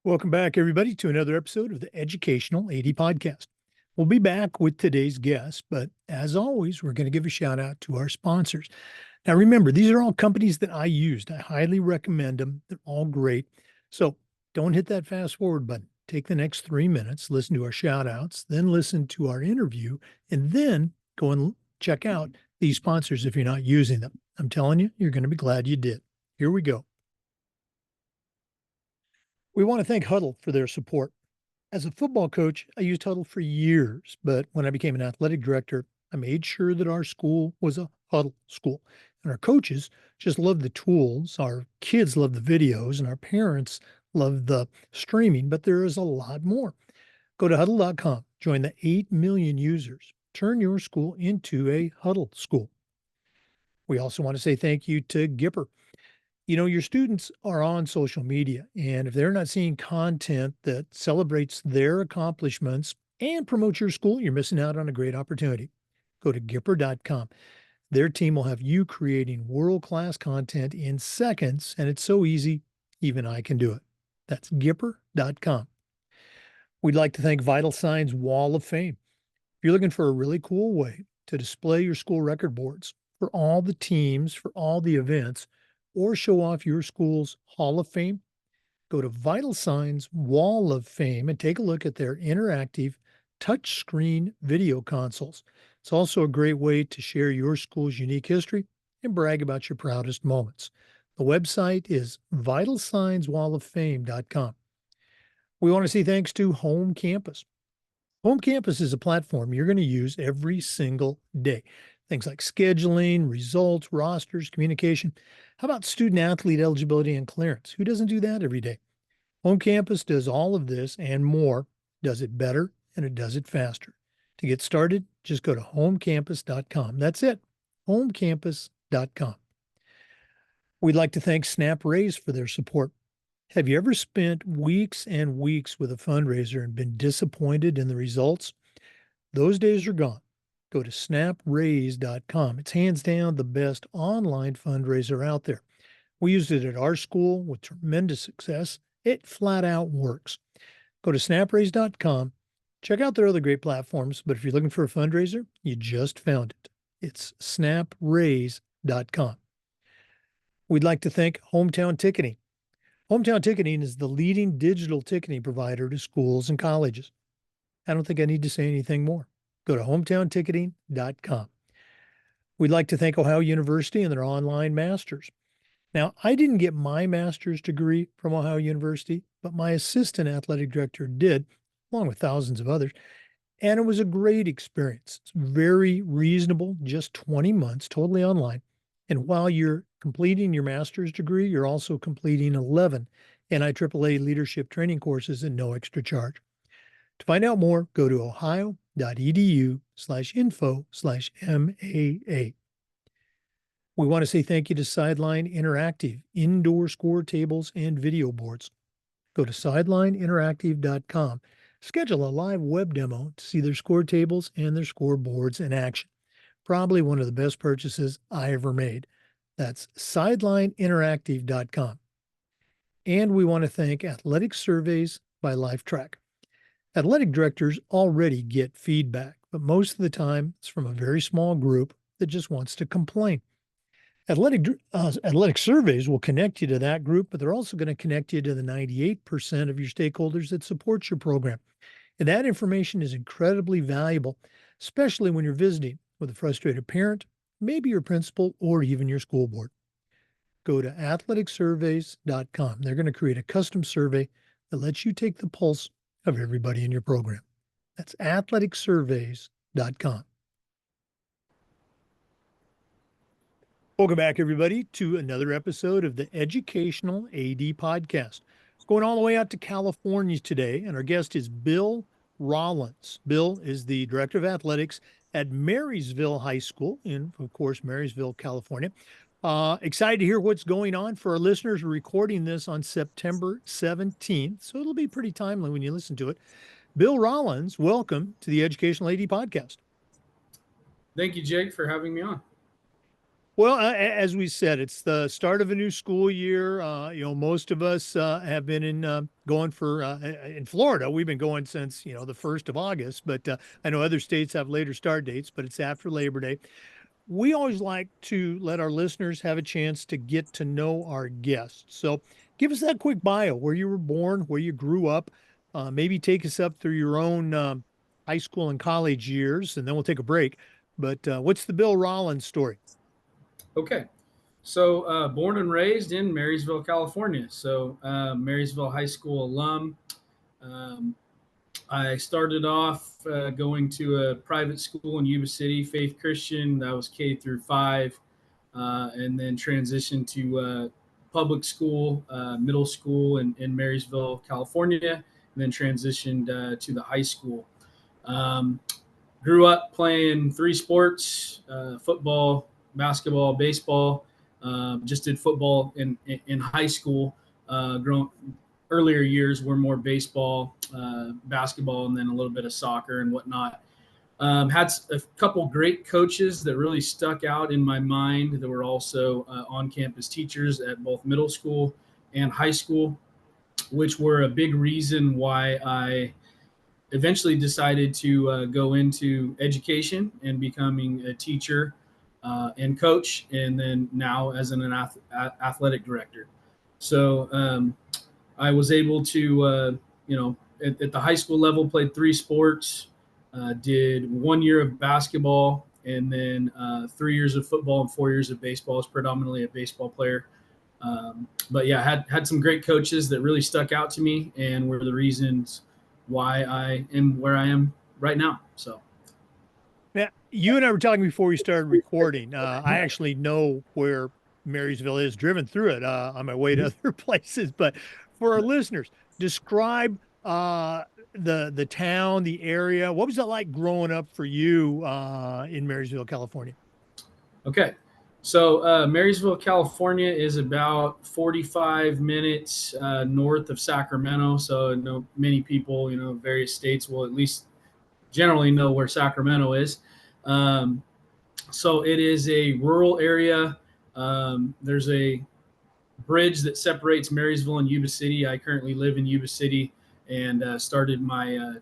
Welcome back, everybody, to another episode of the Educational AD Podcast. We'll be back with today's guest, but as always, we're going to give a shout out to our sponsors. Now, remember, these are all companies that I used. I highly recommend them. They're all great. So don't hit that fast forward button. Take the next 3 minutes, listen to our shout outs, then listen to our interview, and then go and check out these sponsors if you're not using them. I'm telling you, you're going to be glad you did. Here we go. We want to thank Huddle for their support. As a football coach, I used Huddle for years, but when I became an athletic director, I made sure that our school was a Huddle school. And our coaches just love the tools, our kids love the videos, and our parents love the streaming, but there is a lot more. Go to huddle.com, join the 8 million users, turn your school into a Huddle school. We also want to say thank you to Gipper. You know, your students are on social media, and if they're not seeing content that celebrates their accomplishments and promotes your school, you're missing out on a great opportunity. Go to Gipper.com. Their team will have you creating world-class content in seconds, and it's so easy, even I can do it. That's Gipper.com. We'd like to thank Vital Signs Wall of Fame. If you're looking for a really cool way to display your school record boards for all the teams, for all the events, or show off your school's Hall of Fame, go to Vital Signs Wall of Fame and take a look at their interactive touchscreen video consoles. It's also a great way to share your school's unique history and brag about your proudest moments. The website is vitalsignswalloffame.com. We want to say thanks to Home Campus. Home Campus is a platform you're going to use every single day. Things like scheduling, results, rosters, communication. How about student athlete eligibility and clearance? Who doesn't do that every day? Home Campus does all of this and more, does it better, and it does it faster. To get started, just go to homecampus.com. That's it, homecampus.com. We'd like to thank Snap Raise for their support. Have you ever spent weeks and weeks with a fundraiser and been disappointed in the results? Those days are gone. Go to snapraise.com. It's hands down the best online fundraiser out there. We used it at our school with tremendous success. It flat out works. Go to snapraise.com. Check out their other great platforms, but if you're looking for a fundraiser, you just found it. It's snapraise.com. We'd like to thank Hometown Ticketing. Hometown Ticketing is the leading digital ticketing provider to schools and colleges. I don't think I need to say anything more. Go to hometownticketing.com. We'd like to thank Ohio University and their online masters. Now, I didn't get my master's degree from Ohio University, but my assistant athletic director did, along with thousands of others. And it was a great experience. It's very reasonable, just 20 months, totally online. And while you're completing your master's degree, you're also completing 11 NIAAA leadership training courses at no extra charge. To find out more, go to ohio.edu/info/MAA. We want to say thank you to Sideline Interactive, indoor score tables and video boards. Go to sidelineinteractive.com. Schedule a live web demo to see their score tables and their scoreboards in action. Probably one of the best purchases I ever made. That's sidelineinteractive.com. And we want to thank Athletic Surveys by LifeTrack. Athletic directors already get feedback, but most of the time it's from a very small group that just wants to complain. Athletic surveys will connect you to that group, but they're also going to connect you to the 98% of your stakeholders that support your program. And that information is incredibly valuable, especially when you're visiting with a frustrated parent, maybe your principal, or even your school board. Go to athleticsurveys.com. They're going to create a custom survey that lets you take the pulse of everybody in your program. That's athleticsurveys.com. Welcome back, everybody, to another episode of the Educational AD Podcast. Going all the way out to California today, and our guest is Bill Rollins. Bill is the Director of Athletics at Marysville High School in, of course, Marysville, California. Excited to hear what's going on for our listeners. We're recording this on September 17th, so it'll be pretty timely when you listen to it. Bill Rollins, welcome to the Educational AD Podcast. Thank you, Jake, for having me on. Well, as we said, it's the start of a new school year. Most of us have been going for in Florida. We've been going since the 1st of August, but I know other states have later start dates, but it's after Labor Day. We always like to let our listeners have a chance to get to know our guests. So, give us that quick bio: where you were born, where you grew up. Maybe take us up through your own high school and college years, and then we'll take a break. But what's the Bill Rollins story? Okay. So, born and raised in Marysville, California. So, Marysville High School alum. Um, I started off going to a private school in Yuba City, Faith Christian. That was K through 5, and then transitioned to public school, middle school in Marysville, California, and then transitioned to the high school. Um, Grew up playing three sports: football, basketball, baseball. Just did football in high school. Earlier years were more baseball, basketball, and then a little bit of soccer and whatnot. Had a couple great coaches that really stuck out in my mind that were also on campus teachers at both middle school and high school, which were a big reason why I eventually decided to go into education and becoming a teacher and coach, and then now as an athletic director. So I was able to, at the high school level, played three sports, did 1 year of basketball, and then 3 years of football and 4 years of baseball. I was predominantly a baseball player. But yeah, had some great coaches that really stuck out to me and were the reasons why I am where I am right now. So Now, you and I were talking before we started recording. I actually know where Marysville is, driven through it on my way to other places. But for our listeners, describe the town, the area. What was it like growing up for you in Marysville, California? okay. So Marysville, California is about 45 minutes north of Sacramento. So I know many people, various states will at least generally know where Sacramento is. Um, so it is a rural area. There's a bridge that separates Marysville and Yuba City. I currently live in Yuba City and started my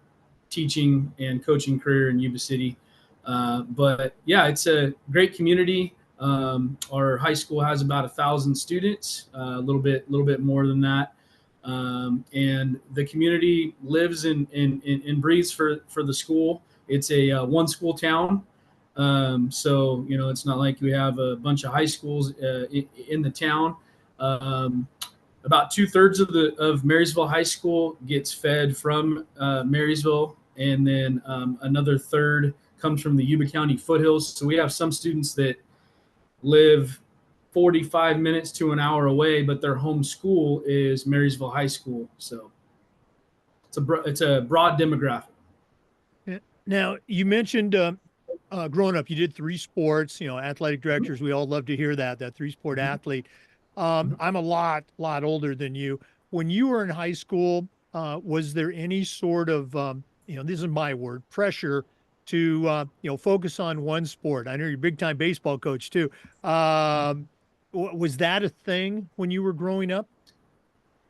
teaching and coaching career in Yuba City. But yeah, it's a great community. Our high school has about 1,000 students, a little bit more than that. And the community lives and breathes for the school. It's a one school town. So, it's not like we have a bunch of high schools in the town. Um, about 2/3 of Marysville High School gets fed from Marysville, and then another third comes from the Yuba County foothills. So we have some students that live 45 minutes to an hour away, but their home school is Marysville High School. So it's a broad demographic. Yeah. Now, you mentioned growing up, you did three sports, athletic directors. We all love to hear that three-sport athlete. I'm a lot older than you. When you were in high school, was there any sort of, this is my word, pressure to, focus on one sport? I know you're a big time baseball coach too. Was that a thing when you were growing up?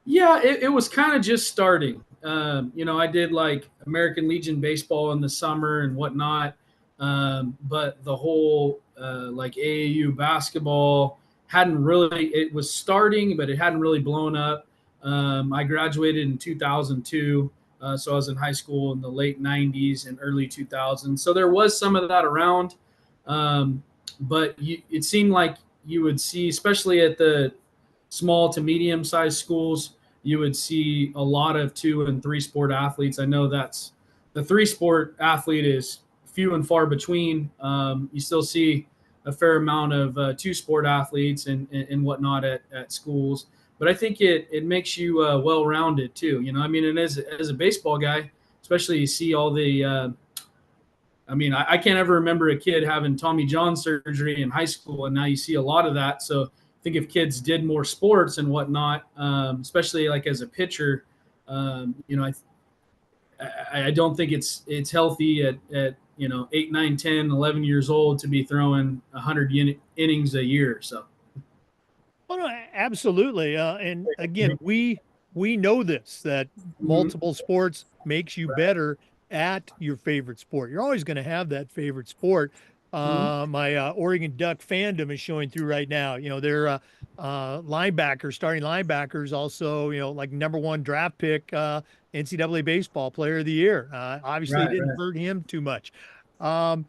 Yeah, it was kind of just starting. I did like American Legion baseball in the summer and whatnot, but the whole like AAU basketball hadn't really. It was starting, but it hadn't really blown up. I graduated in 2002, so I was in high school in the late 90s and early 2000s. So there was some of that around, but it seemed like you would see, especially at the small to medium sized schools, you would see a lot of two and three sport athletes. I know that's the three sport athlete is few and far between. You still see a fair amount of two sport athletes and whatnot at schools. But I think it makes you well rounded too. I mean, and as a baseball guy, especially you see all the I can't ever remember a kid having Tommy John surgery in high school, and now you see a lot of that. So I think if kids did more sports and whatnot, especially like as a pitcher, I don't think it's healthy at 8, 9, 10, 11 years old to be throwing 100 innings a year. So, Oh, no, absolutely. And again, we know this that mm-hmm. multiple sports makes you better at your favorite sport. You're always going to have that favorite sport. Mm-hmm. My Oregon Duck fandom is showing through right now. Their linebackers, starting linebackers, also like #1 draft pick, NCAA baseball player of the year. Obviously, Right, didn't right. hurt him too much. Um,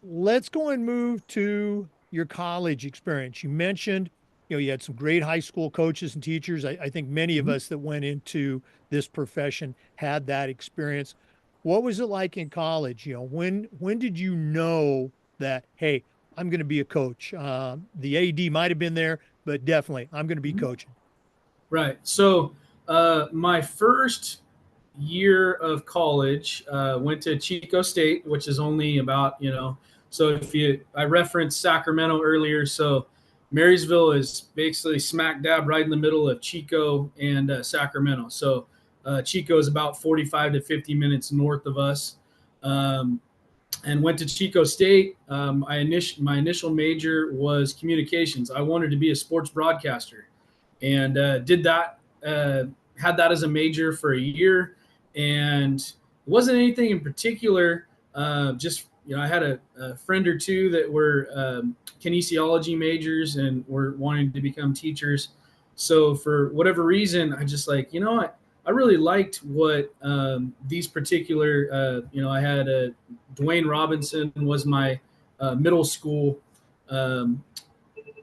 let's go and move to your college experience. You mentioned, you had some great high school coaches and teachers. I think many of Mm-hmm. us that went into this profession had that experience. What was it like in college? When did you know that, hey, I'm going to be a coach? The AD might have been there, but definitely I'm going to be coaching. Right. So, my first year of college, went to Chico State, which is only about, so I referenced Sacramento earlier. So, Marysville is basically smack dab right in the middle of Chico and Sacramento. So, Chico is about 45 to 50 minutes north of us. Um, and went to Chico State. My initial major was communications. I wanted to be a sports broadcaster, and did that. Had that as a major for a year, and it wasn't anything in particular. Just I had a friend or two that were kinesiology majors and were wanting to become teachers. So for whatever reason, I just I really liked what these particular. I had Dwayne Robinson was my middle school um,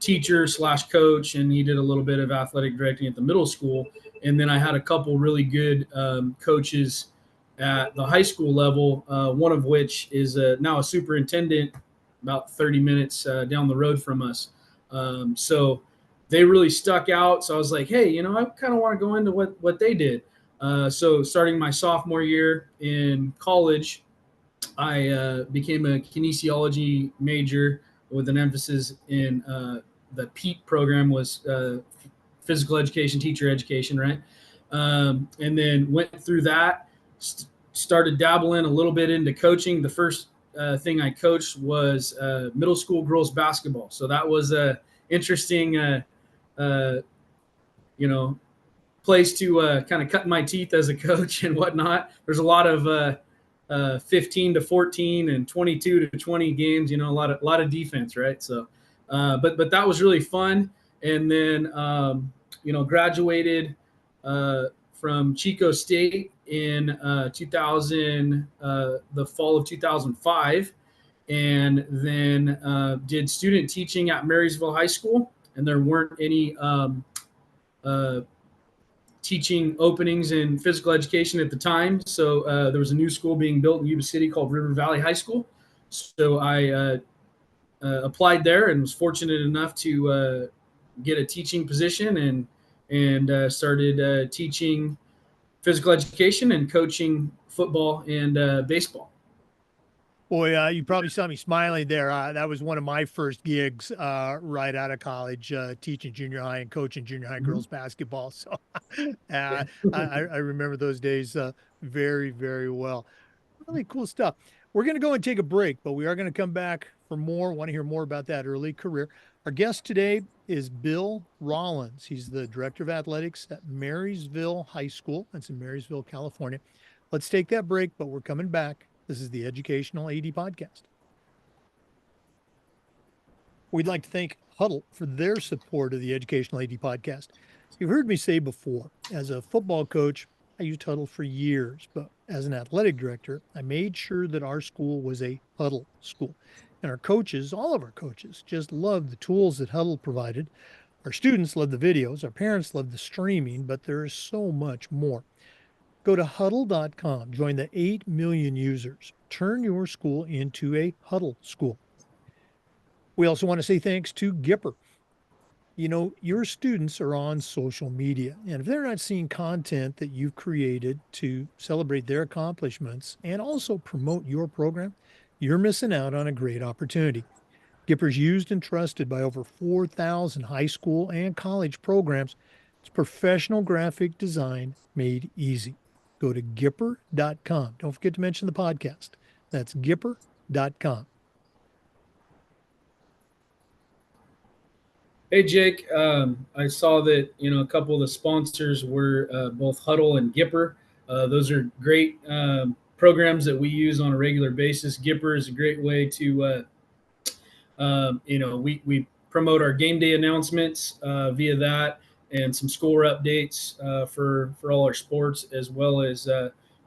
teacher slash coach, and he did a little bit of athletic directing at the middle school. And then I had a couple really good coaches at the high school level, one of which is now a superintendent about 30 minutes down the road from us. So they really stuck out. So I was like, hey, I kind of want to go into what they did. So starting my sophomore year in college, I became a kinesiology major with an emphasis in the PEAT program, was physical education, teacher education, right? And then went through that, started dabbling a little bit into coaching. The first thing I coached was middle school girls basketball. So that was a interesting, uh, you know, place to kind of cut my teeth as a coach and whatnot. There's a lot of 15 to 14 and 22 to 20 games. A lot of defense, right? So, but that was really fun. And then graduated from Chico State in 2000, the fall of 2005, and then did student teaching at Marysville High School. And there weren't any uh, teaching openings in physical education at the time. So there was a new school being built in Yuba City called River Valley High School. So I applied there and was fortunate enough to get a teaching position, and started teaching physical education and coaching football and baseball. Boy, you probably saw me smiling there. That was one of my first gigs right out of college, teaching junior high and coaching junior high Mm-hmm. girls basketball. So Yeah. I remember those days very, very well. Really cool stuff. We're going to go and take a break, but we are going to come back for more. Want to hear more about that early career. Our guest today is Bill Rollins. He's the director of athletics at Marysville High School. That's in Marysville, California. Let's take that break, but we're coming back. This is the Educational AD Podcast. We'd like to thank Huddle for their support of the Educational AD Podcast. You've heard me say before, as a football coach, I used Huddle for years, but as an athletic director, I made sure that our school was a Huddle school. And our coaches, all of our coaches, just loved the tools that Huddle provided. Our students loved the videos, our parents loved the streaming, but there is so much more. Go to huddle.com, join the 8 million users. Turn your school into a Huddle school. We also want to say thanks to Gipper. Your students are on social media, and if they're not seeing content that you've created to celebrate their accomplishments and also promote your program, you're missing out on a great opportunity. Gipper's used and trusted by over 4,000 high school and college programs. It's professional graphic design made easy. Go to Gipper.com. Don't forget to mention the podcast. That's Gipper.com. Hey Jake, I saw that a couple of the sponsors were both Huddle and Gipper. Those are great programs that we use on a regular basis. Gipper is a great way to we promote our game day announcements via that, and some score updates for all our sports, as well as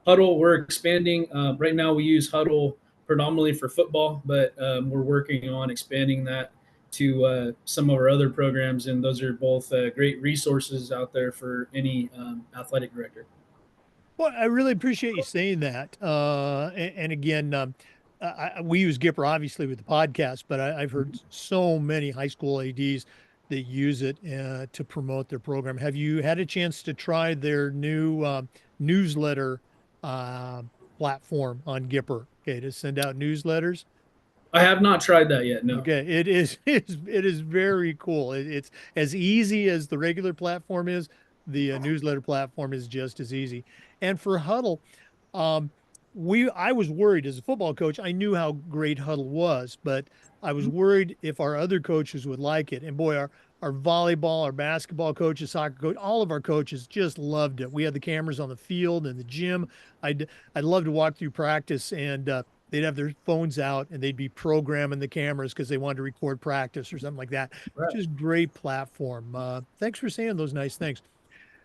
Huddle. We're expanding. Right now, we use Huddle predominantly for football, but we're working on expanding that to some of our other programs, and those are both great resources out there for any athletic director. Well, I really appreciate you saying that. And again, we use Gipper obviously with the podcast, but I've heard so many high school ADs that use it to promote their program. Have you had a chance to try their new newsletter uh, platform on Gipper? Okay, to send out newsletters. I have not tried that yet. No. Okay, it is very cool. It's as easy as the regular platform is. The newsletter platform is just as easy. And for Huddle, um, I was worried as a football coach. I knew how great Huddle was, but I was worried if our other coaches would like it. And boy, our volleyball, our basketball coaches, soccer coach, all of our coaches just loved it. We had the cameras on the field and the gym. I'd love to walk through practice and they'd have their phones out and they'd be programming the cameras because they wanted to record practice or something like that. Right. Just great platform. Thanks for saying those nice things.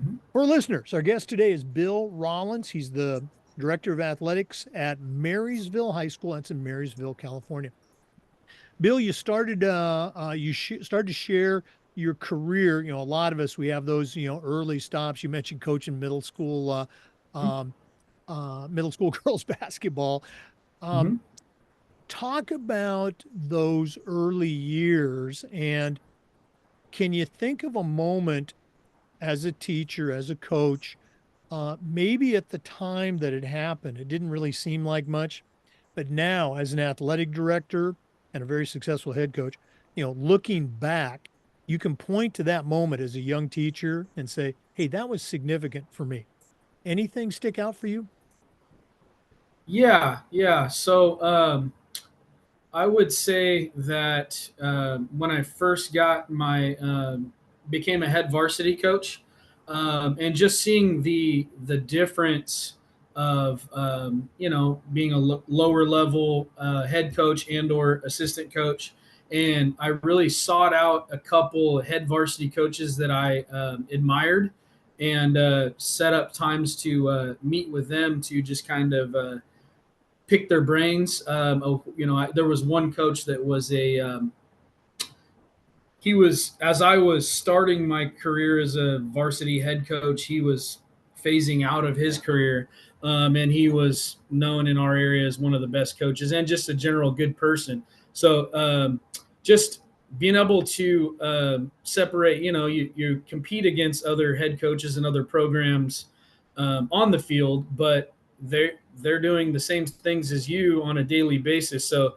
Mhm. For listeners, our guest today is Bill Rollins. He's the director of athletics at Marysville High School. That's in Marysville, California. Bill, you started started to share your career. A lot of us we have those early stops. You mentioned coaching um, middle school girls basketball. Um, Mm-hmm. Talk about those early years, and can you think of a moment as a teacher, as a coach, maybe at the time that it happened, it didn't really seem like much, but now as an athletic director and a very successful head coach, looking back, you can point to that moment as a young teacher and say, hey, that was significant for me. Anything stick out for you? Yeah, yeah. So I would say that when I first got became a head varsity coach, and just seeing the difference of being a lower level head coach and or assistant coach, and I really sought out a couple head varsity coaches that I admired, and set up times to meet with them to just kind of pick their brains. There was one coach that was he was, as I was starting my career as a varsity head coach, he was phasing out of his career. And he was known in our area as one of the best coaches and just a general good person. So just being able to separate, you compete against other head coaches and other programs on the field, but they're doing the same things as you on a daily basis. So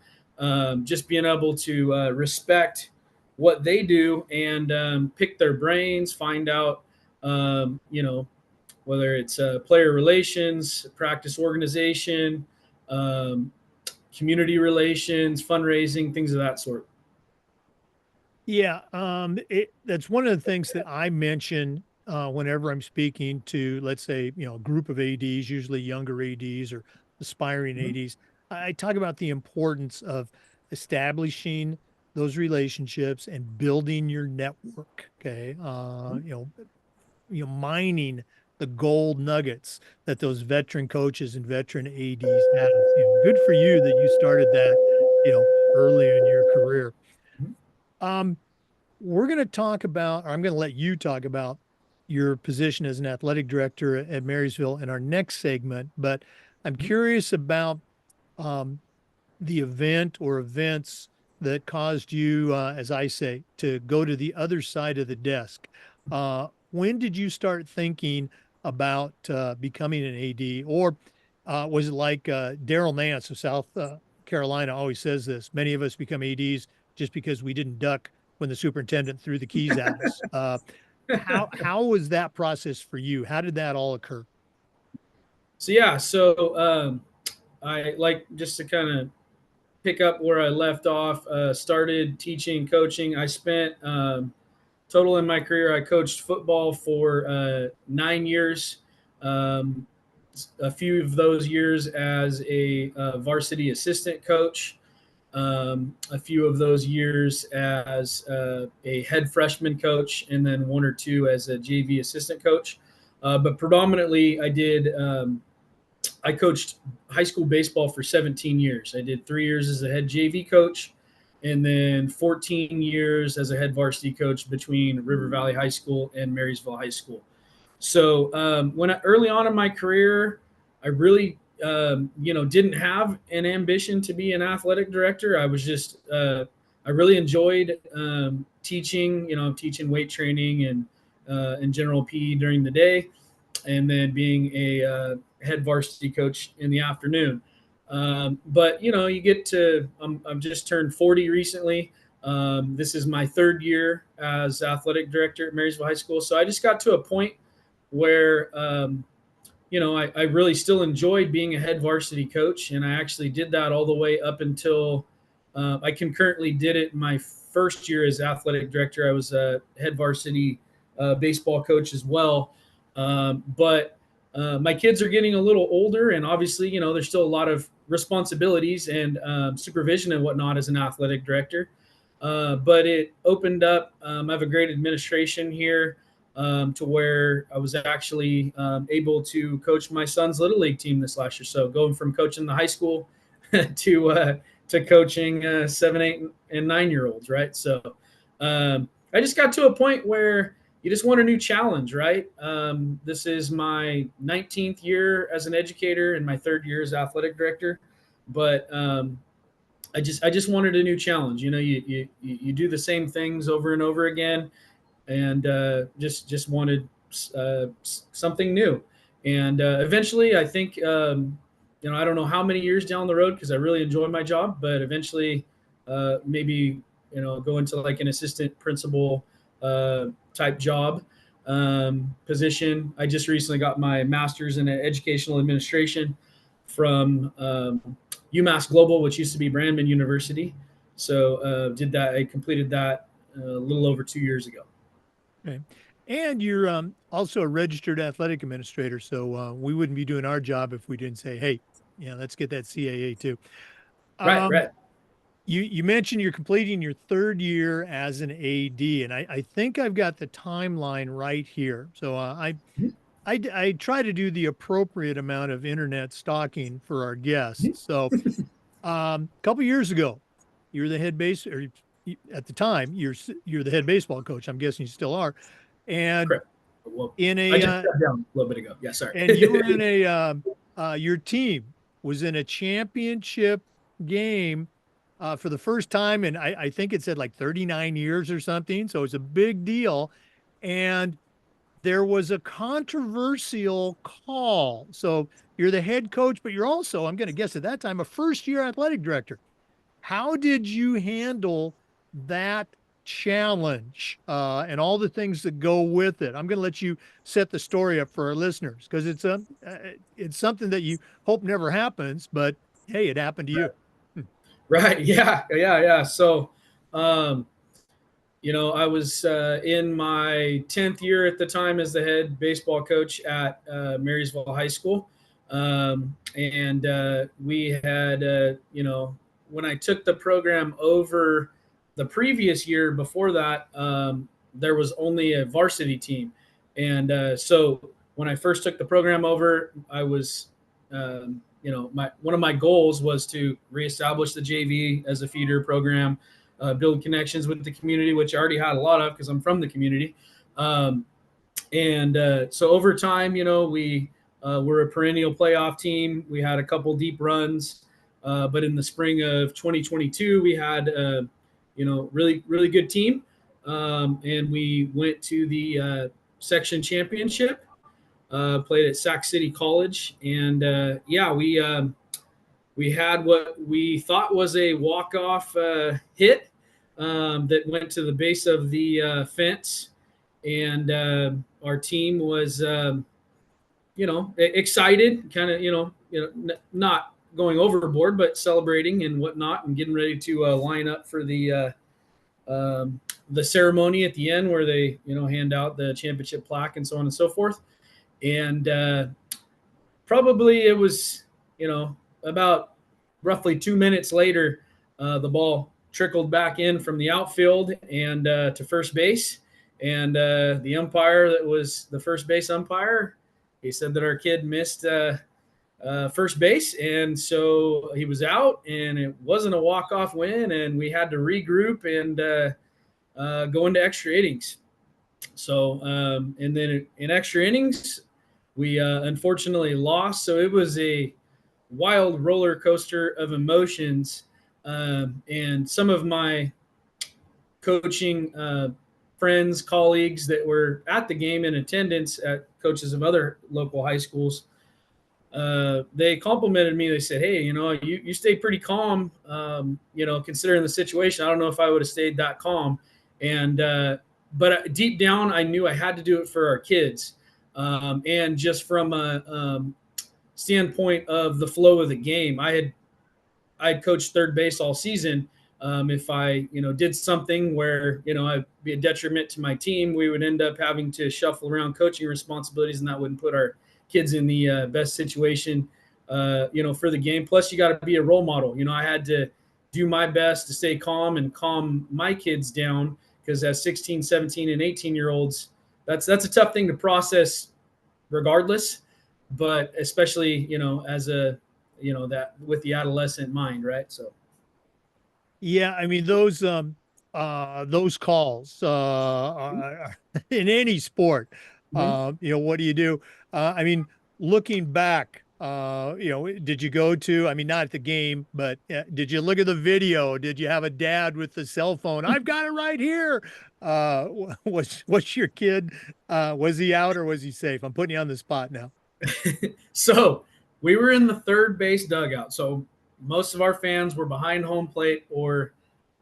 just being able to respect what they do and pick their brains, find out, whether it's player relations, practice organization, um, community relations, fundraising, things of that sort. Yeah, that's one of the things that I mention whenever I'm speaking to, let's say, a group of ADs, usually younger ADs or aspiring Mhm. ADs. I talk about the importance of establishing those relationships and building your network. Okay, mining the gold nuggets that those veteran coaches and veteran ADs have. Good for you that you started that, early in your career. Mhm. Um, we're going to talk about, or I'm going to let you talk about your position as an athletic director at Marysville in our next segment. But I'm Mhm. curious about um, the event or events that caused you, as I say, to go to the other side of the desk. When did you start thinking about becoming an AD? Or was it like Daryl Nance of South Carolina always says this? Many of us become ADs just because we didn't duck when the superintendent threw the keys at us. How was that process for you? How did that all occur? So yeah, so I like just to kind of pick up where I left off. Started teaching, coaching. I spent total in my career. I coached football for 9 years. Um, a few of those years as a varsity assistant coach. A few of those years as a head freshman coach, and then one or two as a JV assistant coach. But predominantly, I coached high school baseball for 17 years. I did 3 years as a head JV coach, and then 14 years as a head varsity coach between River Valley High School and Marysville High School. So early on in my career, I really didn't have an ambition to be an athletic director. I really enjoyed teaching. Teaching weight training and general PE during the day, and then being a head varsity coach in the afternoon. But you get to I've just turned 40 recently. This is my third year as athletic director at Marysville High School. So I just got to a point where I really still enjoyed being a head varsity coach, and I actually did that all the way up until I concurrently did it my first year as athletic director. I was a head varsity baseball coach as well, but my kids are getting a little older, and obviously, there's still a lot of responsibilities and supervision and whatnot as an athletic director. But it opened up. I have a great administration here to where I was actually able to coach my son's little league team this last year. So going from coaching the high school to coaching 7, 8, and 9-year-olds, right? So I just got to a point where you just want a new challenge, right? This is my 19th year as an educator and my third year as athletic director, but I just wanted a new challenge. You do the same things over and over again, and just wanted something new. And eventually, I think I don't know how many years down the road, because I really enjoy my job, but eventually maybe go into like an assistant principal type job position. I just recently got my master's in educational administration from UMass Global, which used to be Brandman University. So I completed that a little over 2 years ago. Okay. And you're also a registered athletic administrator, so we wouldn't be doing our job if we didn't say, "Hey, yeah, let's get that CAA too." Right, Um, right. you mentioned you're completing your third year as an AD, and I think I've got the timeline right here. So I try to do the appropriate amount of internet stalking for our guests. So a couple years ago, you were the head base, or at the time you're the head baseball coach. I'm guessing you still are, and Correct. Well, in I a just sat down a little bit ago. Yeah, sorry. and you were in a your team was in a championship game for the first time, and I think it said like 39 years or something. So it's a big deal, and there was a controversial call. So you're the head coach, but you're also, I'm going to guess at that time, a first year athletic director. How did you handle that challenge and all the things that go with it? I'm going to let you set the story up for our listeners because it's something that you hope never happens, but hey, it happened to you. Right. Yeah. Yeah. Yeah. So, um, I was in my 10th year at the time as the head baseball coach at Marysville High School. And we had, when I took the program over the previous year before that, there was only a varsity team. And so when I first took the program over, I was, one of my goals was to reestablish the JV as a feeder program, build connections with the community, which I already had a lot of because I'm from the community. And so over time, we were a perennial playoff team. We had a couple deep runs, but in the spring of 2022, we had really really good team, and we went to the section championship. Played at Sac City College, and we had what we thought was a walk-off hit that went to the base of the fence, and our team was, excited, kind of, not going overboard, but celebrating and whatnot, and getting ready to line up for the ceremony at the end where they hand out the championship plaque and so on and so forth. And probably it was about roughly 2 minutes later, the ball trickled back in from the outfield and to first base. And the umpire that was the first base umpire, he said that our kid missed first base, and so he was out, and it wasn't a walk-off win, and we had to regroup and go into extra innings. So, and then in extra innings, we unfortunately lost. So it was a wild roller coaster of emotions. And some of my coaching friends, colleagues that were at the game in attendance, at coaches of other local high schools, they complimented me. They said, "Hey, you stayed pretty calm, considering the situation. I don't know if I would have stayed that calm." And but deep down, I knew I had to do it for our kids, and just from a standpoint of the flow of the game, I'd coached third base all season. If I did something where I'd be a detriment to my team, we would end up having to shuffle around coaching responsibilities, and that wouldn't put our kids in the best situation for the game. Plus, you got to be a role model. I had to do my best to stay calm and calm my kids down, because as 16, 17, and 18-year-olds, that's a tough thing to process regardless, but especially as a that with the adolescent mind, right? So Yeah, I mean those calls in any sport, mm-hmm. what do you do? I mean, looking back, did you go to, I mean, not at the game, but did you look at the video? Did you have a dad with the cell phone? I've got it right here. Was your kid, was he out or was he safe? I'm putting you on the spot now. So we were in the third base dugout. So most of our fans were behind home plate or,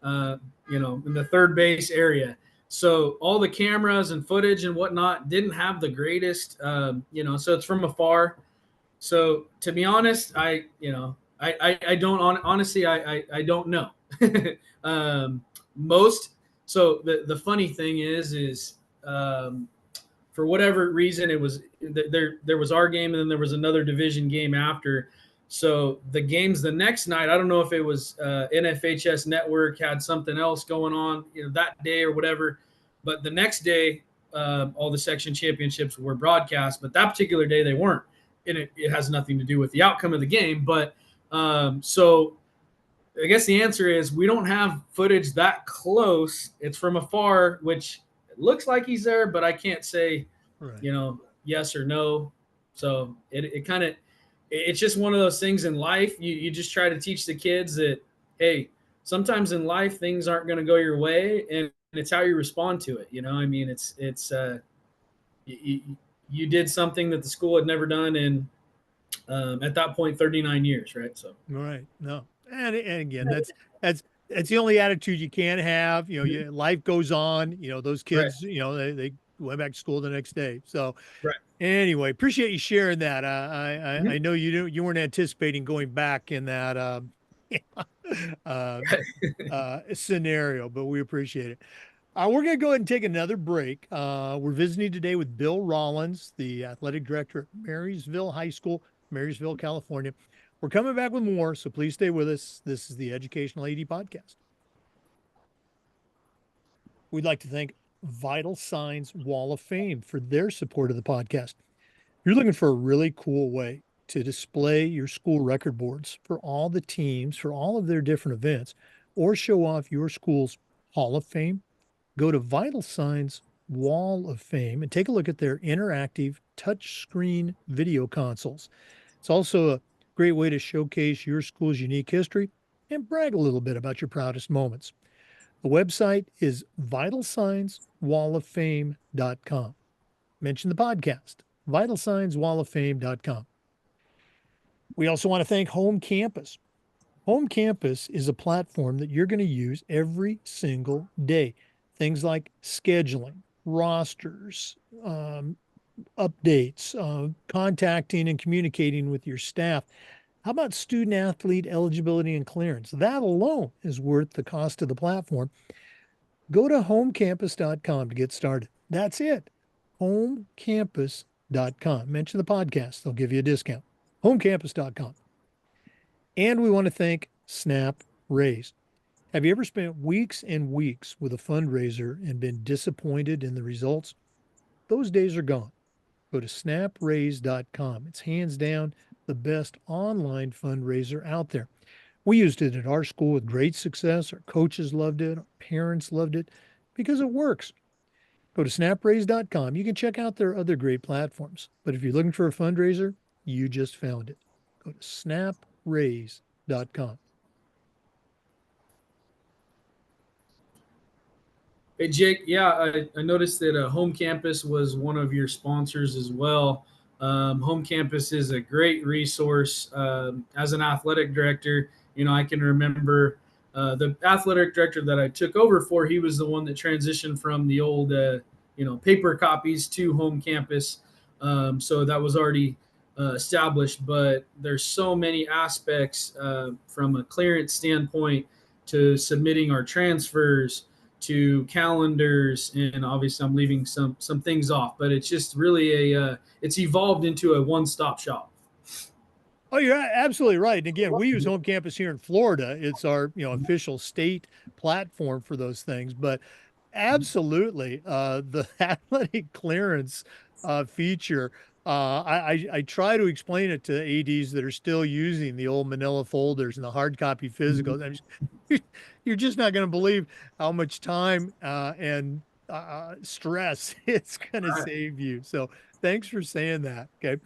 in the third base area. So all the cameras and footage and whatnot didn't have the greatest, so it's from afar. So to be honest, I don't honestly, I don't know. Most, so the funny thing is, for whatever reason, it was there was our game, and then there was another division game after. So the games the next night, I don't know if it was NFHS network had something else going on that day or whatever, but the next day all the section championships were broadcast, but that particular day they weren't, and it has nothing to do with the outcome of the game. But so I guess the answer is we don't have footage that close. It's from afar, which it looks like he's there, but I can't say, Right. Yes or no. So it kind of, it's just one of those things in life. You just try to teach the kids that, hey, sometimes in life things aren't going to go your way, and it's how you respond to it. I mean, you did something that the school had never done in at that point 39 years, right? So Right. No. And again, that's the only attitude you can have. Life goes on. Those right, kids, they went back to school the next day. So right. anyway, appreciate you sharing that. I Mhm. know you weren't anticipating going back in that uh, scenario, but we appreciate it. We're going to go ahead and take another break. We're visiting today with Bill Rollins, the athletic director at Marysville High School, Marysville, California. We're coming back with more, so please stay with us. This is the Educational AD Podcast. We'd like to thank Vital Signs Wall of Fame for their support of the podcast. You're looking for a really cool way to display your school record boards for all the teams, for all of their different events, or show off your school's Hall of Fame. Go to Vital Signs Wall of Fame and take a look at their interactive touchscreen video consoles. It's also a great way to showcase your school's unique history and brag a little bit about your proudest moments. The website is vitalsignswalloffame.com. Mention the podcast, vitalsignswalloffame.com. We also want to thank Home Campus. Home Campus is a platform that you're going to use every single day. Things like scheduling, rosters, updates, contacting and communicating with your staff. How about student athlete eligibility and clearance? That alone is worth the cost of the platform. Go to homecampus.com to get started. That's it. Homecampus.com. Mention the podcast, they'll give you a discount. Homecampus.com. And we want to thank Snap Raise. Have you ever spent weeks and weeks with a fundraiser and been disappointed in the results? Those days are gone. Go to snapraise.com. It's hands down the best online fundraiser out there. We used it at our school with great success. Our coaches loved it. Our parents loved it because it works. Go to snapraise.com. You can check out their other great platforms. But if you're looking for a fundraiser, you just found it. Go to snapraise.com. Hey, Jake. Yeah, I noticed that Home Campus was one of your sponsors as well. Home Campus is a great resource. As an athletic director, I can remember the athletic director that I took over for. He was the one that transitioned from the old, paper copies to Home Campus. So that was already established. But there's so many aspects from a clearance standpoint to submitting our transfers to calendars, and obviously I'm leaving some things off, but it's just really it's evolved into a one-stop shop. Oh, you're absolutely right. And again, we use Home Campus here in Florida. It's our, official state platform for those things. But absolutely, the athletic clearance feature. I try to explain it to ADs that are still using the old Manila folders and the hard copy physicals. You're just not going to believe how much time and stress it's going to All right. save you. So thanks for saying that. Okay.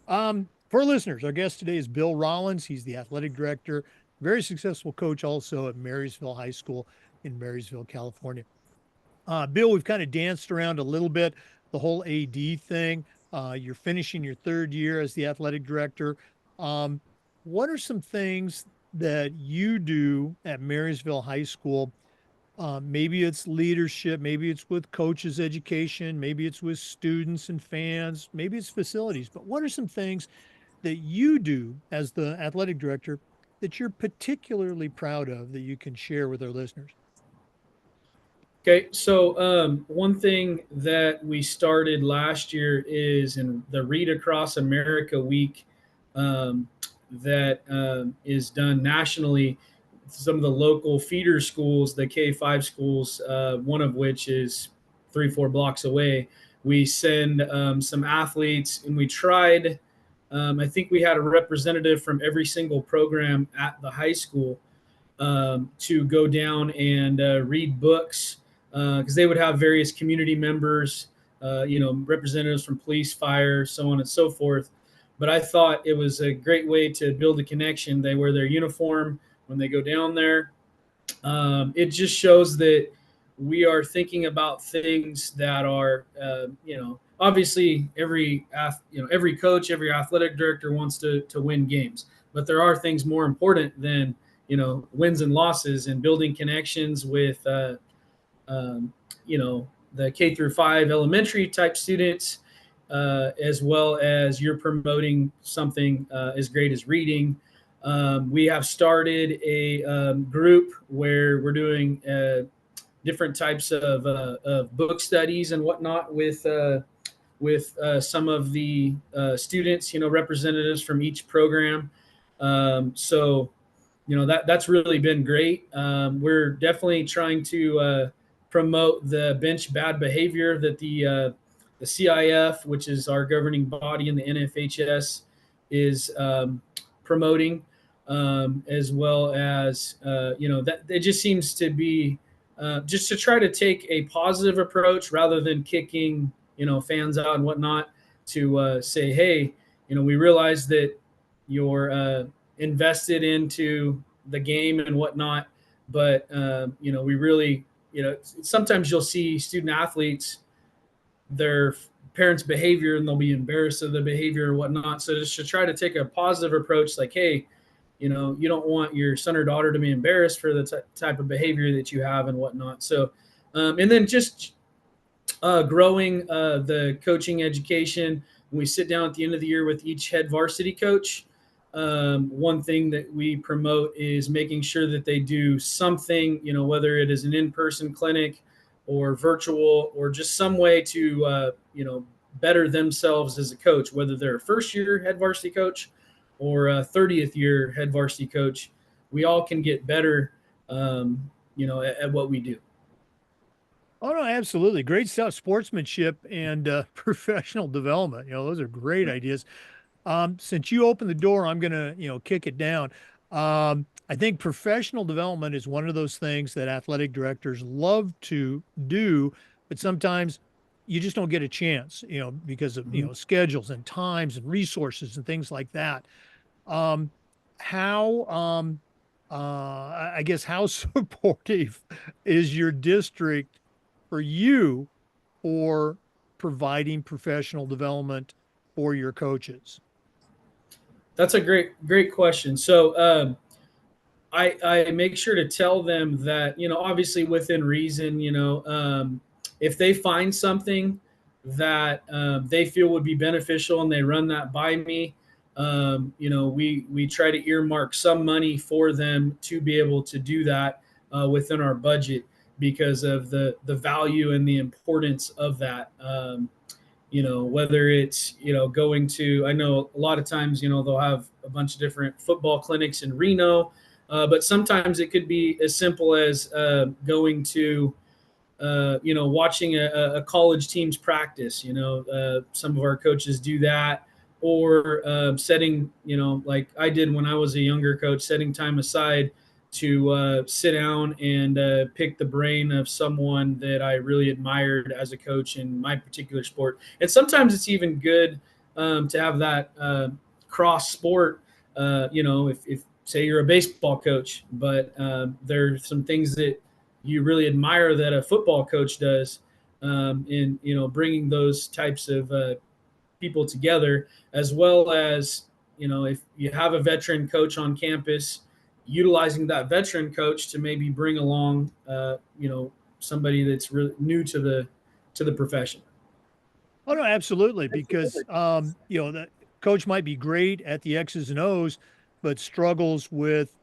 For listeners, our guest today is Bill Rollins. He's the athletic director, very successful coach also at Marysville High School in Marysville, California. Bill, we've kind of danced around a little bit the whole AD thing. You're finishing your third year as the athletic director. Um, what are some things that you do at Marysville High School? Maybe it's leadership, maybe it's with coaches' education, maybe it's with students and fans, maybe it's facilities. But what are some things that you do as the athletic director that you're particularly proud of that you can share with our listeners? Okay, so one thing that we started last year is in the Read Across America week um, that is done nationally. Some of the local feeder schools, the K-5 schools, one of which is 3-4 blocks away. We send some athletes, and we tried. I think we had a representative from every single program at the high school to go down and read books because they would have various community members, representatives from police, fire, so on and so forth. But I thought it was a great way to build a connection. They wear their uniform when they go down there. It just shows that we are thinking about things that are, obviously every coach, every athletic director wants to win games, but there are things more important than wins and losses, and building connections with um, the K-5 elementary type students, as well as you're promoting something as great as reading. We have started a group where we're doing different types of book studies and whatnot with some of the students, representatives from each program. So that's really been great. We're definitely trying to promote the bench bad behavior that the CIF, which is our governing body in the NFHS, is promoting, as well as that it just seems to be just to try to take a positive approach rather than kicking fans out and whatnot. To say, hey, we realize that you're invested into the game and whatnot. But we really, sometimes you'll see student athletes, their parents' behavior, and they'll be embarrassed of the behavior or whatnot. So just to try to take a positive approach, like, hey, you don't want your son or daughter to be embarrassed for the type of behavior that you have and whatnot. So, and then just growing the coaching education. When we sit down at the end of the year with each head varsity coach, one thing that we promote is making sure that they do something, whether it is an in-person clinic or virtual or just some way to, better themselves as a coach, whether they're a first year head varsity coach or a 30th year head varsity coach. We all can get better, at what we do. Oh no, absolutely. Great stuff. Sportsmanship and professional development. Those are great ideas. Since you opened the door, I'm gonna, kick it down. I think professional development is one of those things that athletic directors love to do, but sometimes you just don't get a chance, because of, Mhm. schedules and times and resources and things like that. Um, how, I guess, how supportive is your district for you for providing professional development for your coaches? That's a great question. So, I make sure to tell them that, obviously within reason, if they find something that they feel would be beneficial and they run that by me, we try to earmark some money for them to be able to do that within our budget because of the value and the importance of that. Whether it's, going to, I know a lot of times, they'll have a bunch of different football clinics in Reno, but sometimes it could be as simple as going to, watching a college team's practice. Some of our coaches do that, or setting, like I did when I was a younger coach, setting time aside to sit down and pick the brain of someone that I really admired as a coach in my particular sport. And sometimes it's even good to have that cross sport. If say you're a baseball coach, but there's some things that you really admire that a football coach does, in bringing those types of people together, as well as, if you have a veteran coach on campus, utilizing that veteran coach to maybe bring along somebody that's really new to the profession. Oh no, absolutely. Because the coach might be great at the X's and O's, but struggles with,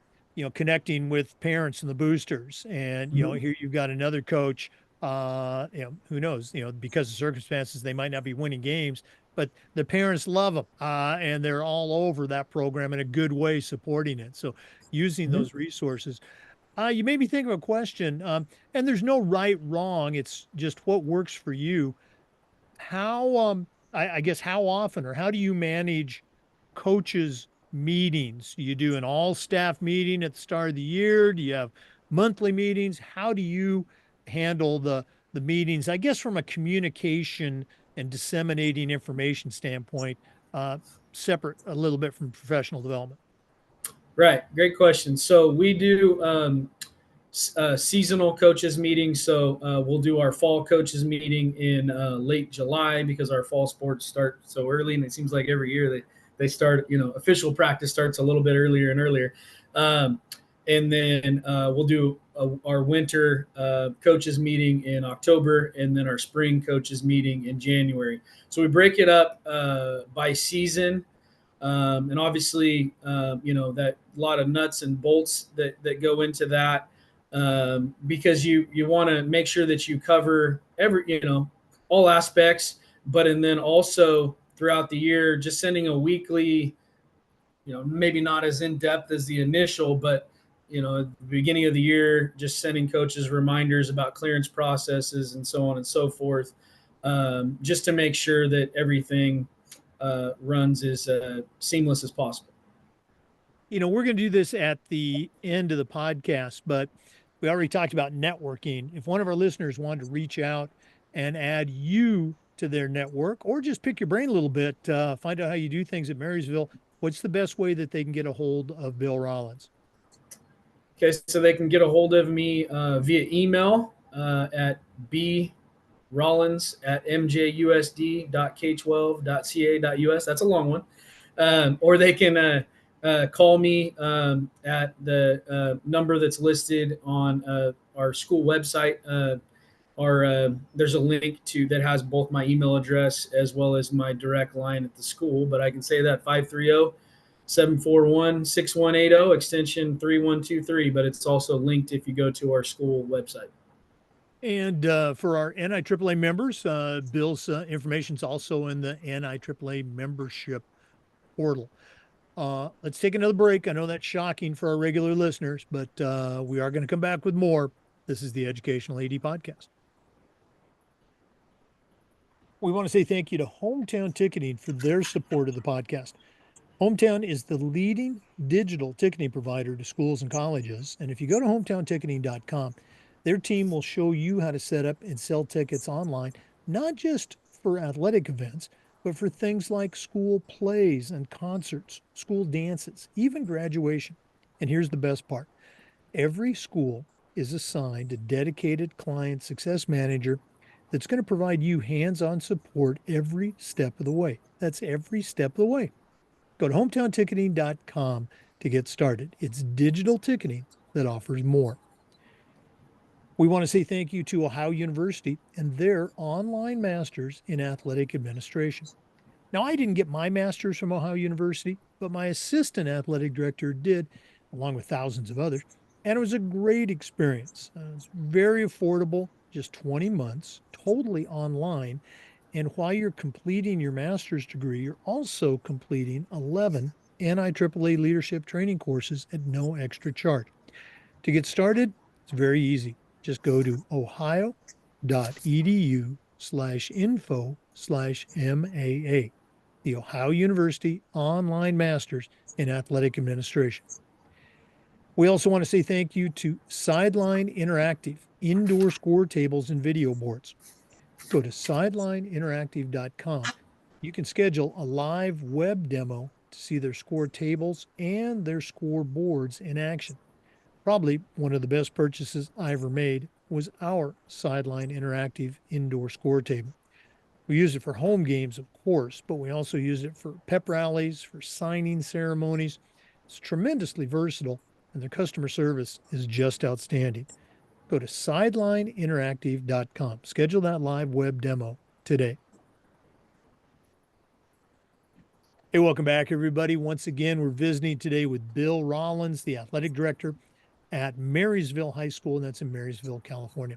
connecting with parents and the boosters. And, Mhm. here you've got another coach, who knows, because of circumstances, they might not be winning games, but the parents love them, and they're all over that program in a good way, supporting it. So using Mhm. those resources. You made me think of a question, and there's no right, wrong. It's just what works for you. How I guess how often or how do you manage coaches meetings? Do you do an all staff meeting at the start of the year? Do you have monthly meetings? How do you handle the meetings? I guess from a communication and disseminating information standpoint, uh, separate a little bit from professional development. Right, great question. So we do seasonal coaches meeting. So we'll do our fall coaches meeting in late July because our fall sports start so early, and it seems like every year they start. Official practice starts a little bit earlier and earlier, and then we'll do our winter coaches meeting in October, and then our spring coaches meeting in January. So we break it up by season. And obviously, that a lot of nuts and bolts that go into that, because you want to make sure that you cover every, all aspects, but and then also throughout the year, just sending a weekly, maybe not as in depth as the initial, but at the beginning of the year, just sending coaches reminders about clearance processes and so on and so forth, just to make sure that everything runs as seamless as possible. We're going to do this at the end of the podcast, but we already talked about networking. If one of our listeners wanted to reach out and add you to their network or just pick your brain a little bit, find out how you do things at Marysville, what's the best way that they can get a hold of Bill Rollins? Okay, so they can get a hold of me via email at brollins at mjusd.k12.ca.us. That's a long one. Or they can call me at the number that's listed on our school website. There's a link to that has both my email address as well as my direct line at the school. But I can say that 530 741-6180, extension 3123, but it's also linked if you go to our school website. And for our NIAAA members, Bill's information is also in the NIAAA membership portal. Let's take another break. I know that's shocking for our regular listeners, but we are going to come back with more. This is the Educational AD Podcast. We want to say thank you to Hometown Ticketing for their support of the podcast. Hometown is the leading digital ticketing provider to schools and colleges. And if you go to hometownticketing.com, their team will show you how to set up and sell tickets online, not just for athletic events, but for things like school plays and concerts, school dances, even graduation. And here's the best part. Every school is assigned a dedicated client success manager that's going to provide you hands-on support every step of the way. That's every step of the way. Go to hometownticketing.com to get started. It's digital ticketing that offers more. We want to say thank you to Ohio University and their online masters in athletic administration. Now, I didn't get my master's from Ohio University, but my assistant athletic director did, along with thousands of others. And it was a great experience. It's very affordable, just 20 months, totally online. And while you're completing your master's degree, you're also completing 11 NIAAA leadership training courses at no extra charge. To get started, it's very easy. Just go to ohio.edu/info/MAA, the Ohio University Online Masters in Athletic Administration. We also want to say thank you to Sideline Interactive, indoor score tables and video boards. Go to sidelineinteractive.com. You can schedule a live web demo to see their score tables and their score boards in action. Probably one of the best purchases I ever made was our Sideline Interactive indoor score table. We use it for home games, of course, but we also use it for pep rallies, for signing ceremonies. It's tremendously versatile, and their customer service is just outstanding. Go to sidelineinteractive.com. Schedule that live web demo today. Hey, welcome back, everybody. Once again, we're visiting today with Bill Rollins, the athletic director at Marysville High School, and that's in Marysville, California.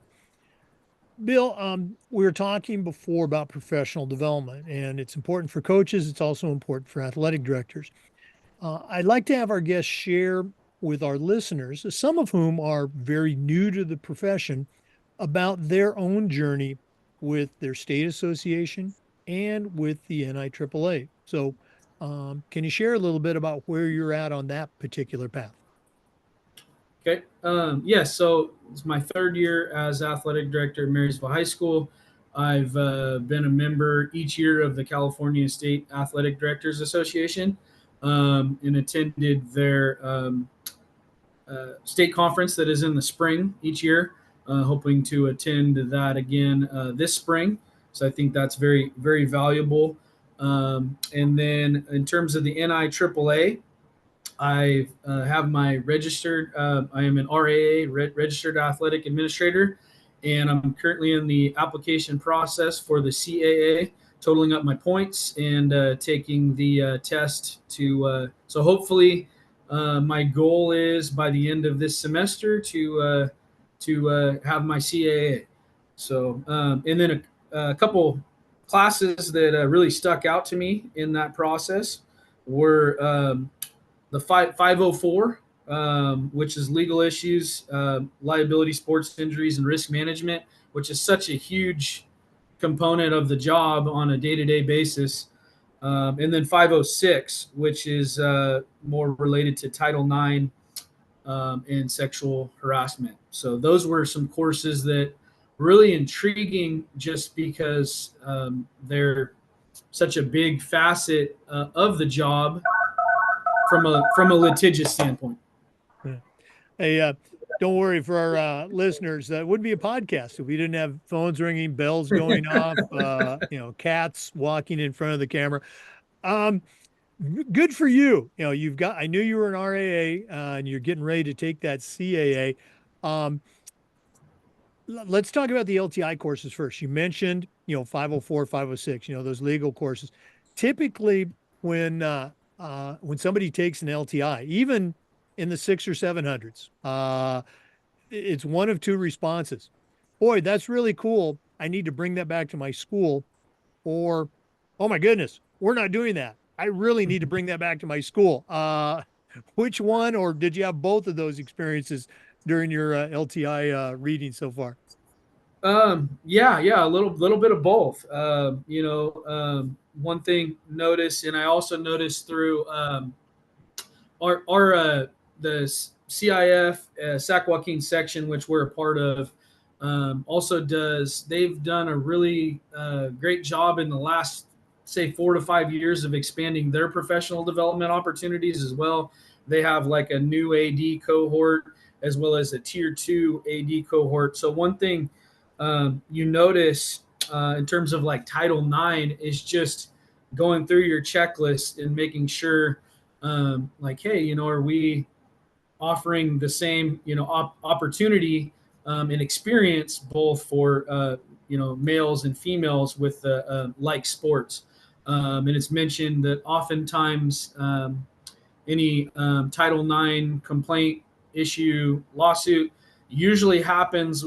Bill, we were talking before about professional development, and it's important for coaches. It's also important for athletic directors. I'd like to have our guests share with our listeners, some of whom are very new to the profession, about their own journey with their state association and with the NIAAA. So, can you share a little bit about where you're at on that particular path? Okay. Yes. So it's my third year as athletic director at Marysville High School. I've been a member each year of the California State Athletic Directors Association and attended their state conference that is in the spring each year, hoping to attend that again this spring. So I think that's very, very valuable. And then in terms of the NIAAA, I have my registered, I am an RAA, registered athletic administrator, and I'm currently in the application process for the CAA, totaling up my points and taking the test so hopefully my goal is by the end of this semester to have my CAA. So, and then a couple classes that really stuck out to me in that process were the 504, which is legal issues, liability, sports injuries, and risk management, which is such a huge component of the job on a day-to-day basis. And then 506, which is more related to Title IX and sexual harassment. So those were some courses that really intriguing just because they're such a big facet of the job from a litigious standpoint. Yeah. Hey, don't worry for our listeners. That would be a podcast if we didn't have phones ringing, bells going off, cats walking in front of the camera. Um, Good for you. I knew you were an RAA and you're getting ready to take that CAA. Um, let's talk about the LTI courses first. You mentioned, 504, 506, those legal courses. Typically, when when somebody takes an LTI, even in the 600s or 700s, it's one of two responses. Boy, that's really cool. I need to bring that back to my school. Or, oh my goodness, we're not doing that. I really need to bring that back to my school. Which one, or did you have both of those experiences during your LTI reading so far? Yeah, a little bit of both. One thing noticed, and I also noticed through our the CIF Sac Joaquin section, which we're a part of, also does. They've done a really great job in the last, say, 4 to 5 years of expanding their professional development opportunities as well. They have like a new AD cohort as well as a tier 2 AD cohort. So one thing you notice in terms of like Title IX is just going through your checklist and making sure like, hey, are we offering the same, opportunity and experience both for, males and females with like sports. And it's mentioned that oftentimes any Title IX complaint issue lawsuit usually happens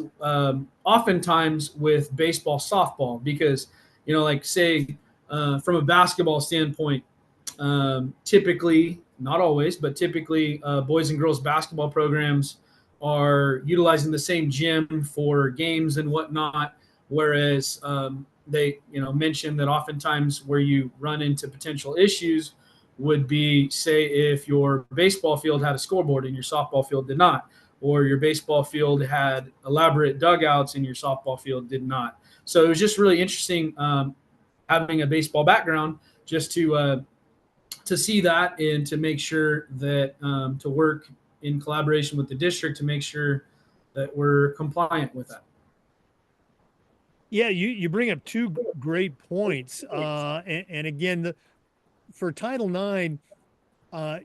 oftentimes with baseball, softball, because, like say, from a basketball standpoint, typically, not always, but typically, boys and girls basketball programs are utilizing the same gym for games and whatnot. Whereas they, mention that oftentimes where you run into potential issues would be, say, if your baseball field had a scoreboard and your softball field did not, or your baseball field had elaborate dugouts and your softball field did not. So it was just really interesting having a baseball background just to see that and to make sure that to work in collaboration with the district to make sure that we're compliant with that. Yeah, you bring up two great points. And again, for Title IX,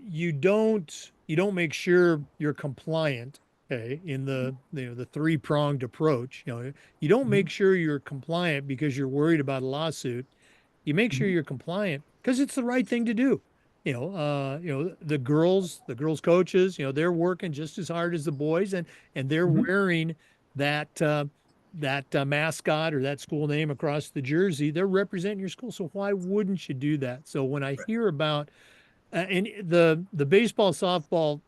you don't make sure you're compliant, okay, in the three-pronged approach. You don't Mm-hmm. make sure you're compliant because you're worried about a lawsuit. You make sure Mm-hmm. you're compliant because it's the right thing to do. The girls coaches, they're working just as hard as the boys, and they're Mm-hmm. wearing that mascot or that school name across the jersey. They're representing your school. So why wouldn't you do that? So when I hear about and the baseball softball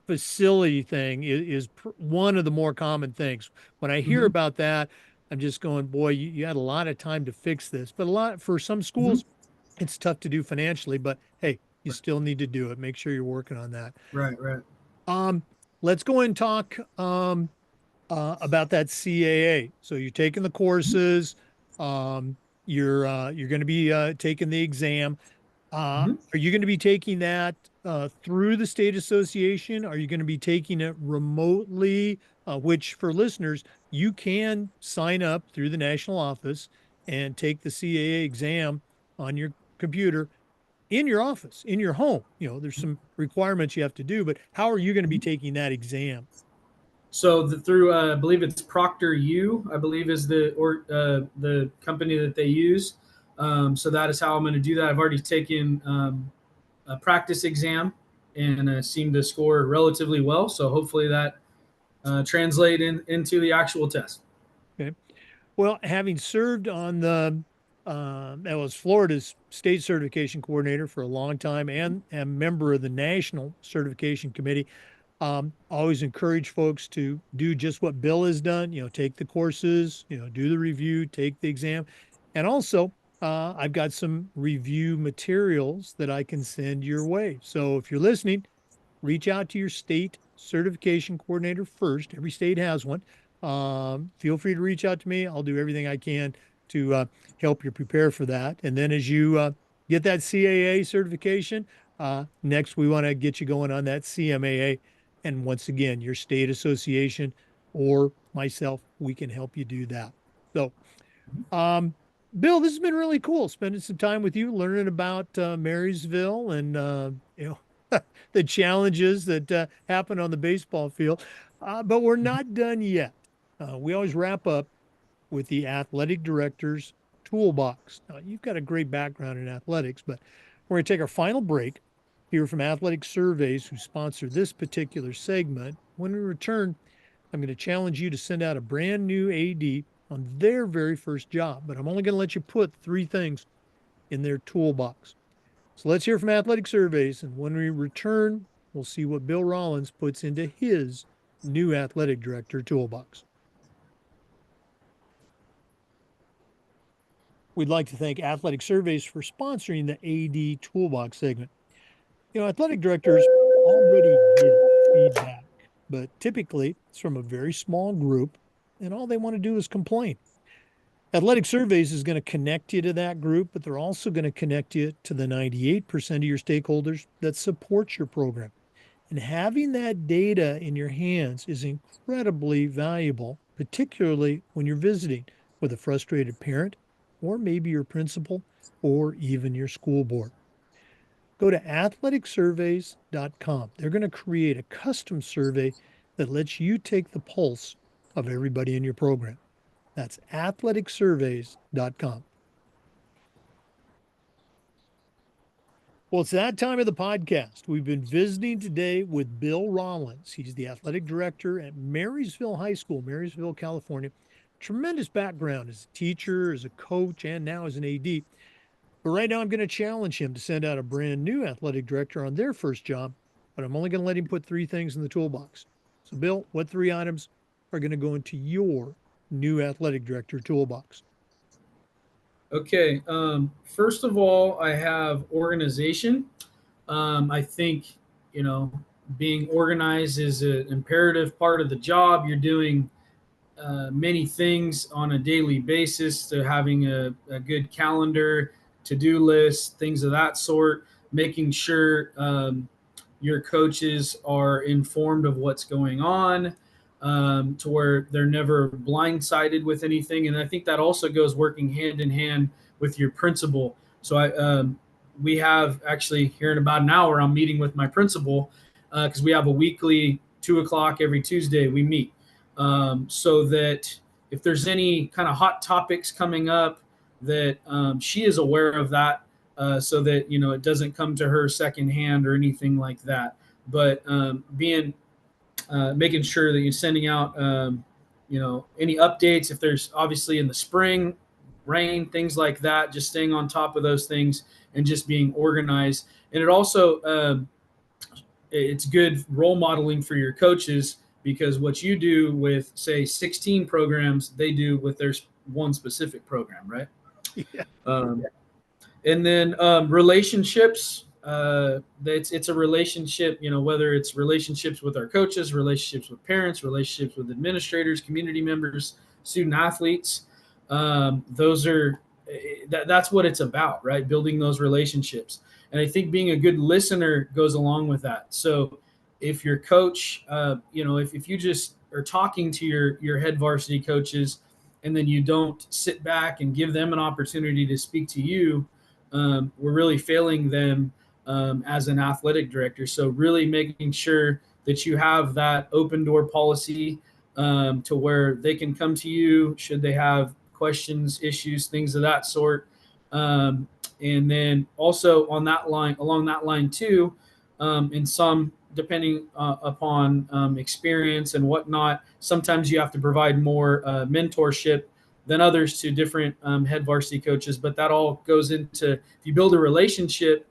facility thing is one of the more common things. When I hear Mm-hmm. about that, I'm just going, boy, you had a lot of time to fix this. But a lot for some Mm-hmm. schools, it's tough to do financially, but hey, you still need to do it. Make sure you're working on that. Right, right. Um, let's go and talk about that CAA. So you're taking the courses, um, you're going to be taking the exam. Mm-hmm. Are you going to be taking that through the state association? Are you going to be taking it remotely? Which, for listeners, you can sign up through the national office and take the CAA exam on your computer in your office, in your home. There's some requirements you have to do, but how are you going to be Mm-hmm. taking that exam? So through I believe it's ProctorU, I believe is the company that they use. So that is how I'm going to do that. I've already taken a practice exam and seemed to score relatively well. So hopefully that translate into the actual test. Okay. Well, having served on that was Florida's state certification coordinator for a long time and a member of the national certification committee, always encourage folks to do just what Bill has done, take the courses, do the review, take the exam. And also, I've got some review materials that I can send your way. So if you're listening, reach out to your state certification coordinator first. Every state has one. Feel free to reach out to me. I'll do everything I can to help you prepare for that. And then as you get that CAA certification, next we want to get you going on that CMAA. And once again, your state association or myself, we can help you do that. So, um, Bill, this has been really cool spending some time with you, learning about Marysville and the challenges that happen on the baseball field. But we're not done yet. We always wrap up with the athletic director's toolbox. Now, you've got a great background in athletics, but we're going to take our final break. hear from Athletic Surveys, who sponsor this particular segment. When we return, I'm going to challenge you to send out a brand new AD on their very first job, but I'm only going to let you put 3 things in their toolbox. So let's hear from Athletic Surveys, and when we return, we'll see what Bill Rollins puts into his new athletic director toolbox. We'd like to thank Athletic Surveys for sponsoring the AD Toolbox segment. Athletic directors already get feedback, but typically it's from a very small group, and all they want to do is complain. Athletic Surveys is going to connect you to that group, but they're also going to connect you to the 98% of your stakeholders that support your program. And having that data in your hands is incredibly valuable, particularly when you're visiting with a frustrated parent, or maybe your principal, or even your school board. Go to athleticsurveys.com. They're going to create a custom survey that lets you take the pulse of everybody in your program. That's athleticsurveys.com. Well, it's that time of the podcast. We've been visiting today with Bill Rollins. He's the athletic director at Marysville High School, Marysville, California. Tremendous background as a teacher, as a coach, and now as an AD. But right now, I'm going to challenge him to send out a brand new athletic director on their first job, but I'm only going to let him put 3 things in the toolbox. So, Bill, what 3 items are going to go into your new athletic director toolbox? Okay. First of all, I have organization. I think, being organized is an imperative part of the job. You're doing many things on a daily basis, to having a good calendar, to-do list, things of that sort, making sure your coaches are informed of what's going on, to where they're never blindsided with anything. And I think that also goes working hand in hand with your principal. So we have actually here in about an hour, I'm meeting with my principal because we have a weekly 2 o'clock every Tuesday we meet. So that if there's any kind of hot topics coming up, that she is aware of that, so that it doesn't come to her secondhand or anything like that. But making sure that you're sending out any updates, if there's obviously in the spring rain, things like that, just staying on top of those things and just being organized. And it also it's good role modeling for your coaches, because what you do with, say, 16 programs, they do with their one specific program, right? Yeah. And then relationships. It's a relationship, whether it's relationships with our coaches, relationships with parents, relationships with administrators, community members, student athletes. That's what it's about, right? Building those relationships. And I think being a good listener goes along with that. So if your coach, if you just are talking to your head varsity coaches, and then you don't sit back and give them an opportunity to speak to you, we're really failing them as an athletic director. So really making sure that you have that open door policy, to where they can come to you should they have questions, issues, things of that sort. And then also along that line too, in some, depending upon experience and whatnot, sometimes you have to provide more mentorship than others to different head varsity coaches. But that all goes into, if you build a relationship,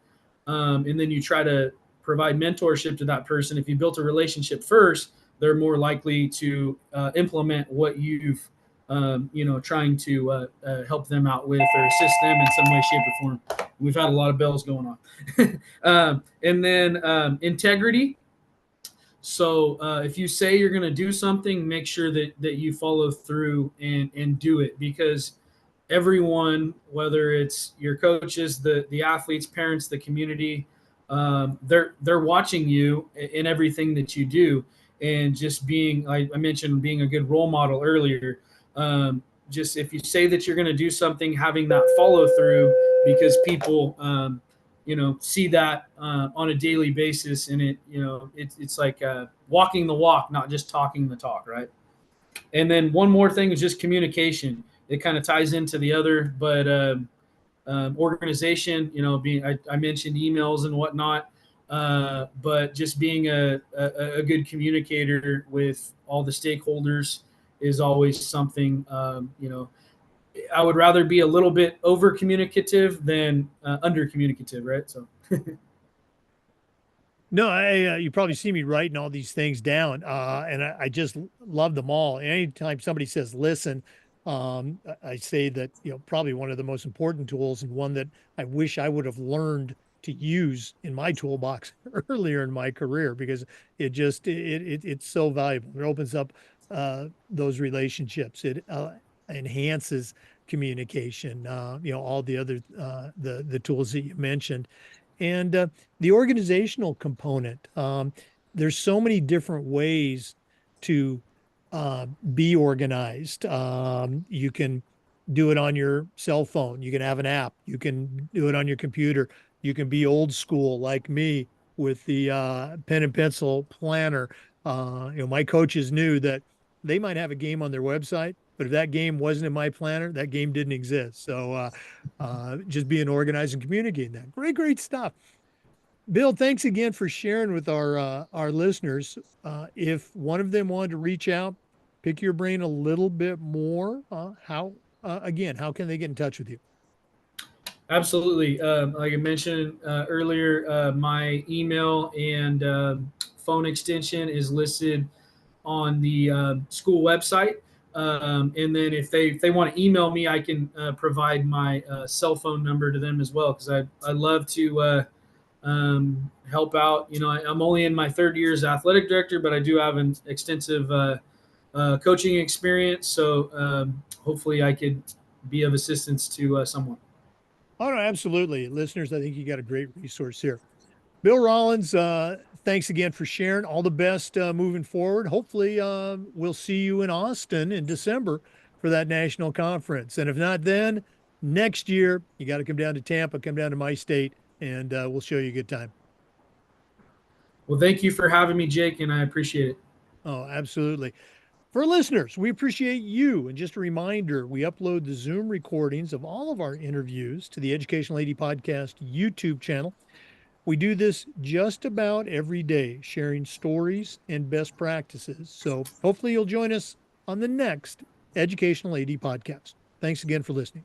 and then you try to provide mentorship to that person. If you built a relationship first, they're more likely to implement what you've trying to help them out with, or assist them in some way, shape, or form. We've had a lot of bells going on. And then integrity. So if you say you're going to do something, make sure that you follow through and do it, because everyone, whether it's your coaches, the athletes, parents, the community, they're watching you in everything that you do. And just being, I mentioned being a good role model earlier. Just if you say that you're going to do something, having that follow through, because people see that on a daily basis, and it's like walking the walk, not just talking the talk, right? And then one more thing is just communication. It kind of ties into the other, but organization, I mentioned emails and whatnot. But just being a good communicator with all the stakeholders is always something, I would rather be a little bit over communicative than under communicative, right? So No, you probably see me writing all these things down, and I just love them all. Anytime somebody says listen, I say that, probably one of the most important tools and one that I wish I would have learned to use in my toolbox earlier in my career, because it's so valuable. It opens up those relationships. It enhances communication. All the other the tools that you mentioned. And the organizational component, there's so many different ways to be organized. You can do it on your cell phone. You can have an app. You can do it on your computer. You can be old school like me with the pen and pencil planner. My coaches knew that they might have a game on their website, but if that game wasn't in my planner, that game didn't exist. So just being organized and communicating that. Great, great stuff. Bill, thanks again for sharing with our listeners. If one of them wanted to reach out, pick your brain a little bit more, how again, how can they get in touch with you? absolutely. Like I mentioned earlier, my email and phone extension is listed on the school website. And then if they want to email me, I can provide my cell phone number to them as well, because I love to help out. I'm only in my third year as athletic director, but I do have an extensive coaching experience. So hopefully I could be of assistance to someone. Oh, no, absolutely. Listeners, I think you got a great resource here. Bill Rollins, thanks again for sharing. All the best moving forward. Hopefully, we'll see you in Austin in December for that national conference. And if not then, next year, you got to come down to Tampa, come down to my state, and we'll show you a good time. Well, thank you for having me, Jake, and I appreciate it. Oh, absolutely. For listeners, we appreciate you. And just a reminder, we upload the Zoom recordings of all of our interviews to the Educational AD Podcast YouTube channel. We do this just about every day, sharing stories and best practices. So hopefully you'll join us on the next Educational AD Podcast. Thanks again for listening.